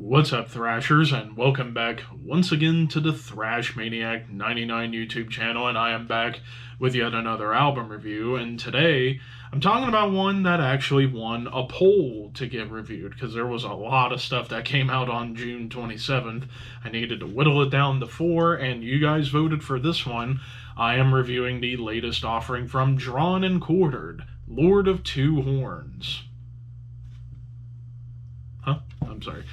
What's up, Thrashers, and welcome back once again to the Thrash Maniac 99 YouTube channel, and I am back with yet another album review, and today I'm talking about one that actually won a poll to get reviewed, because there was a lot of stuff that came out on June 27th. I needed to whittle it down to 4, and you guys voted for this one. I am reviewing the latest offering from Drawn and Quartered, Lord of Two Horns. I'm sorry.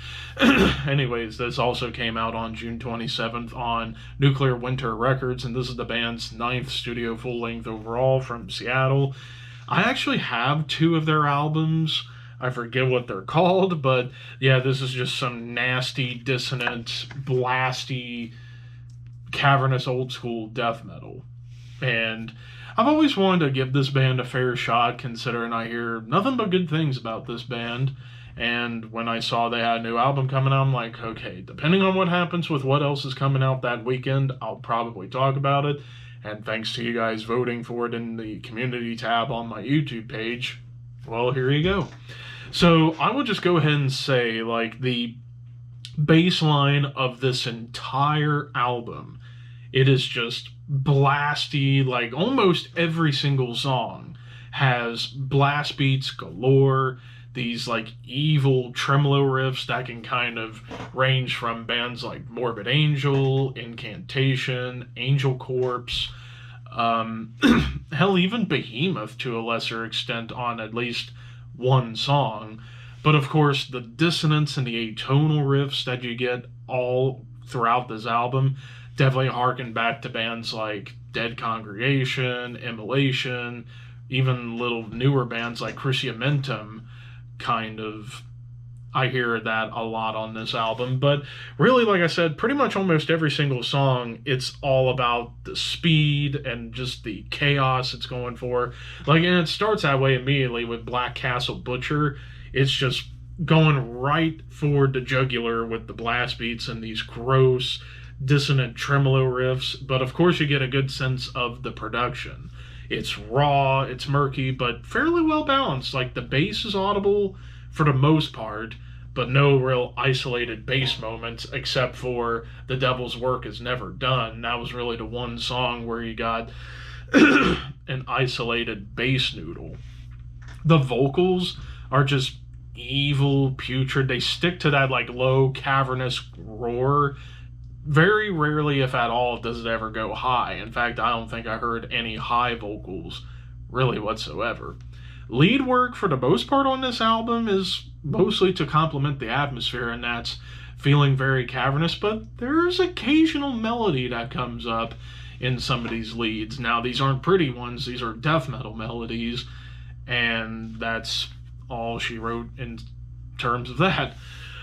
Anyways, this also came out on June 27th on Nuclear Winter Records, and this is the band's 9th studio full-length overall from Seattle. I actually have 2 of their albums. I forget what they're called, but yeah, this is just some nasty, dissonant, blasty, cavernous old-school death metal. And I've always wanted to give this band a fair shot, considering I hear nothing but good things about this band. And when I saw they had a new album coming out, I'm like, okay, depending on what happens with what else is coming out that weekend, I'll probably talk about it. And thanks to you guys voting for it in the community tab on my YouTube page, well, here you go. So I will just go ahead and say, like, the baseline of this entire album, it is just blasty. Like, almost every single song has blast beats galore. These like evil tremolo riffs that can kind of range from bands like Morbid Angel, Incantation, Angel Corpse, hell, even Behemoth to a lesser extent on at least one song. But of course, the dissonance and the atonal riffs that you get all throughout this album definitely harken back to bands like Dead Congregation, Immolation, even little newer bands like Cruciamentum. Kind of, I hear that a lot on this album. But really, like I said, pretty much almost every single song, it's all about the speed and just the chaos it's going for. Like, and it starts that way immediately with Black Castle Butcher. It's just going right for the jugular with the blast beats and these gross, dissonant tremolo riffs. But of course, you get a good sense of the production. It's raw, it's murky, but fairly well balanced. Like, the bass is audible for the most part, but no real isolated bass moments, except for The Devil's Work Is Never Done. That was really the one song where you got an isolated bass noodle. The vocals are just evil, putrid. They stick to that, like, low, cavernous roar. Very rarely, if at all, does it ever go high. In fact, I don't think I heard any high vocals really whatsoever. Lead work, for the most part on this album, is mostly to complement the atmosphere, and that's feeling very cavernous, but there's occasional melody that comes up in some of these leads. Now, these aren't pretty ones, these are death metal melodies, and that's all she wrote in terms of that.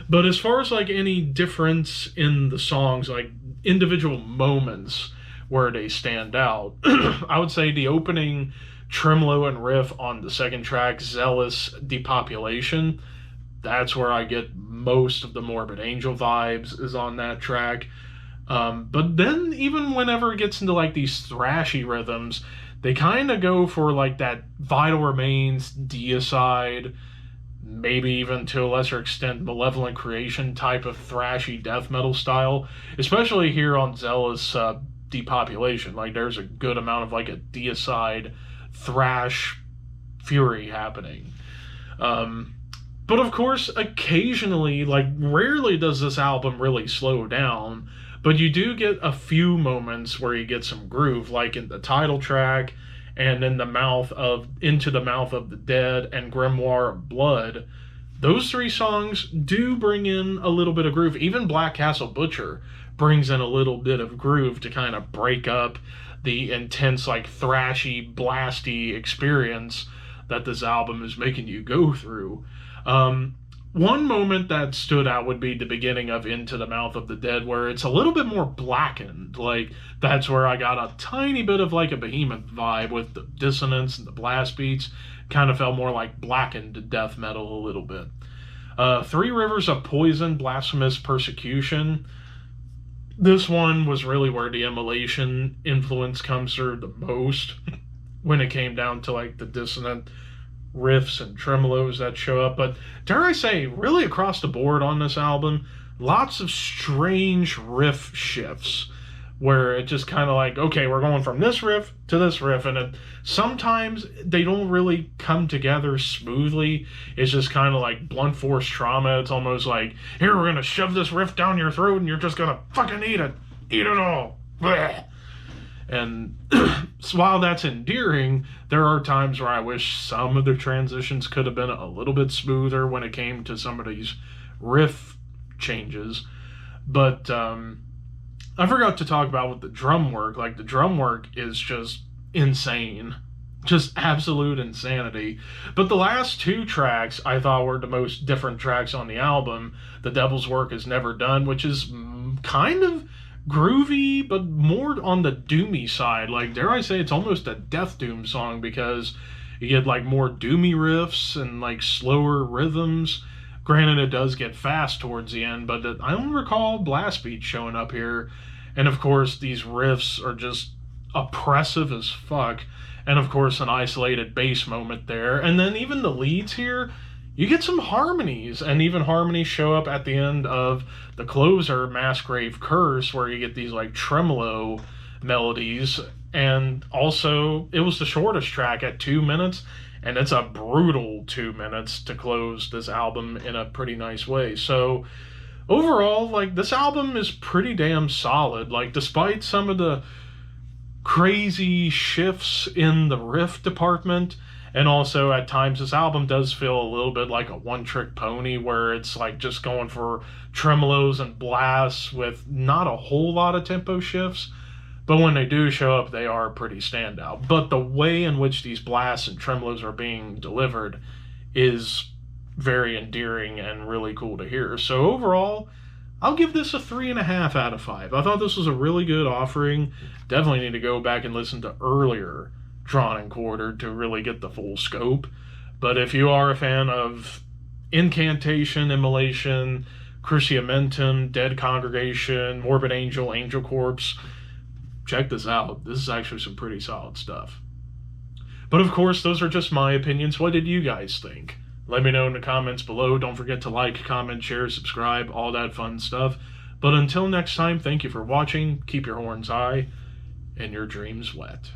But as far as like any difference in the songs, like individual moments where they stand out, I would say the opening tremolo and riff on the second track, Zealous Depopulation, that's where I get most of the Morbid Angel vibes, is on that track. But then even whenever it gets into like these thrashy rhythms, they kind of go for like that Vital Remains, Deicide, maybe even to a lesser extent Malevolent Creation type of thrashy death metal style, especially here on Zealous Depopulation. Like, there's a good amount of like a Deicide thrash fury happening. But of course, occasionally, like rarely does this album really slow down, but you do get a few moments where you get some groove, like in the title track and in the mouth of Into the Mouth of the Dead and Grimoire of Blood. Those 3 songs do bring in a little bit of groove. Even Black Castle Butcher brings in a little bit of groove to kind of break up the intense, like, thrashy, blasty experience that this album is making you go through. One moment that stood out would be the beginning of Into the Mouth of the Dead, where it's a little bit more blackened. Like, that's where I got a tiny bit of like a Behemoth vibe with the dissonance and the blast beats. Kind of felt more like blackened death metal a little bit. Three Rivers of Poison, Blasphemous Persecution. This one was really where the Immolation influence comes through the most when it came down to like the dissonant riffs and tremolos that show up. But dare I say, really across the board on this album, lots of strange riff shifts where it just kind of like, okay, we're going from this riff to this riff, and sometimes they don't really come together smoothly. It's just kind of like blunt force trauma. It's almost like, here, we're gonna shove this riff down your throat, and you're just gonna fucking eat it all. Blech. And so while that's endearing, there are times where I wish some of the transitions could have been a little bit smoother when it came to some of these riff changes. But I forgot to talk about with the drum work. Like, the drum work is just insane. Just absolute insanity. But the last two tracks I thought were the most different tracks on the album. The Devil's Work Is Never Done, which is kind of groovy, but more on the doomy side. Like, dare I say, it's almost a Death Doom song because you get like more doomy riffs and like slower rhythms. Granted, it does get fast towards the end, but I don't recall blast beats showing up here. And of course, these riffs are just oppressive as fuck. And of course, an isolated bass moment there. And then even the leads here, you get some harmonies, and even harmonies show up at the end of the closer, Mass Grave Curse, where you get these like tremolo melodies. And also, it was the shortest track at 2 minutes, and it's a brutal 2 minutes to close this album in a pretty nice way. So overall, like, this album is pretty damn solid. Like, despite some of the crazy shifts in the riff department, and also at times this album does feel a little bit like a one-trick pony where it's like just going for tremolos and blasts with not a whole lot of tempo shifts, but when they do show up, they are pretty standout. But the way in which these blasts and tremolos are being delivered is very endearing and really cool to hear. So overall, I'll give this a 3.5 out of 5. I thought this was a really good offering. Definitely need to go back and listen to earlier Drawn and Quartered to really get the full scope. But if you are a fan of Incantation, Immolation, Cruciamentum, Dead Congregation, Morbid Angel, Angel Corpse, check this out. This is actually some pretty solid stuff. But of course, those are just my opinions. What did you guys think? Let me know in the comments below. Don't forget to like, comment, share, subscribe, all that fun stuff. But until next time, thank you for watching. Keep your horns high and your dreams wet.